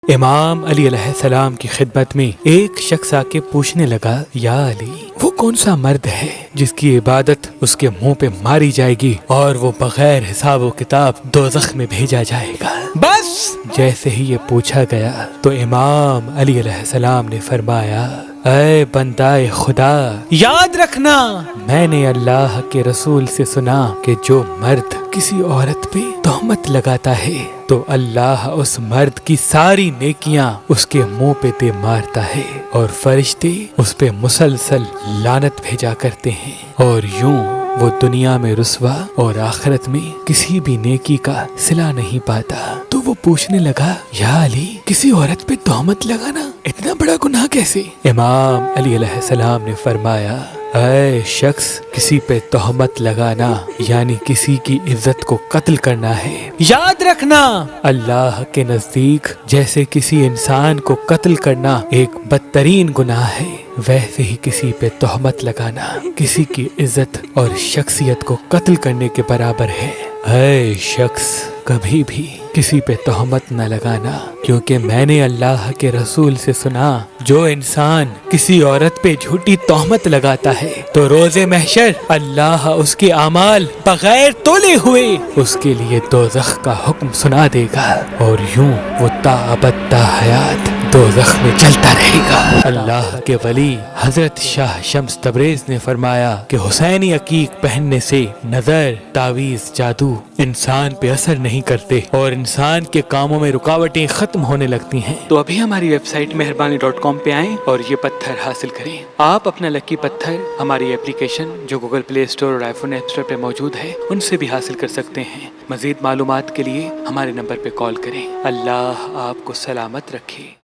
امام علی علیہ السلام کی خدمت میں ایک شخص آ کے پوچھنے لگا، یا علی، وہ کون سا مرد ہے جس کی عبادت اس کے منہ پہ ماری جائے گی اور وہ بغیر حساب و کتاب دوزخ میں بھیجا جائے گا؟ بس جیسے ہی یہ پوچھا گیا تو امام علی علیہ السلام نے فرمایا، اے بندہ خدا، یاد رکھنا میں نے اللہ کے رسول سے سنا کہ جو مرد کسی عورت پہ تہمت لگاتا ہے تو اللہ اس مرد کی ساری نیکیاں اس کے منہ پہ دے مارتا ہے اور فرشتے اس پہ مسلسل لعنت بھیجا کرتے ہیں، اور یوں وہ دنیا میں رسوا اور آخرت میں کسی بھی نیکی کا صلہ نہیں پاتا۔ تو وہ پوچھنے لگا، یا علی، کسی عورت پہ تہمت لگانا اتنا بڑا گناہ کیسے؟ امام علی علیہ السلام نے فرمایا، اے شخص، کسی پہ تہمت لگانا یعنی کسی کی عزت کو قتل کرنا ہے۔ یاد رکھنا اللہ کے نزدیک جیسے کسی انسان کو قتل کرنا ایک بدترین گناہ ہے، ویسے ہی کسی پہ تہمت لگانا کسی کی عزت اور شخصیت کو قتل کرنے کے برابر ہے۔ اے شخص، کبھی بھی کسی پہ تہمت نہ لگانا، کیونکہ میں نے اللہ کے رسول سے سنا، جو انسان کسی عورت پہ جھوٹی تہمت لگاتا ہے تو روز محشر اللہ اس کے اعمال بغیر تولے ہوئے اس کے لیے دوزخ کا حکم سنا دے گا، اور یوں وہ تا ابد تا حیات دوزخ میں چلتا رہے گا۔ اللہ کے ولی حضرت شاہ شمس تبریز نے فرمایا کہ حسینی عقیق پہننے سے نظر، تعویذ، جادو انسان پہ اثر نہیں کرتے اور انسان کے کاموں میں رکاوٹیں ختم ہونے لگتی ہیں۔ تو ابھی ہماری ویب سائٹ مہربانی.com پہ آئیں اور یہ پتھر حاصل کریں۔ آپ اپنا لکی پتھر ہماری اپلیکیشن جو گوگل پلے اسٹور اور آئی فون ایپ اسٹور پہ موجود ہے ان سے بھی حاصل کر سکتے ہیں۔ مزید معلومات کے لیے ہمارے نمبر پہ کال کریں۔ اللہ آپ کو سلامت رکھے۔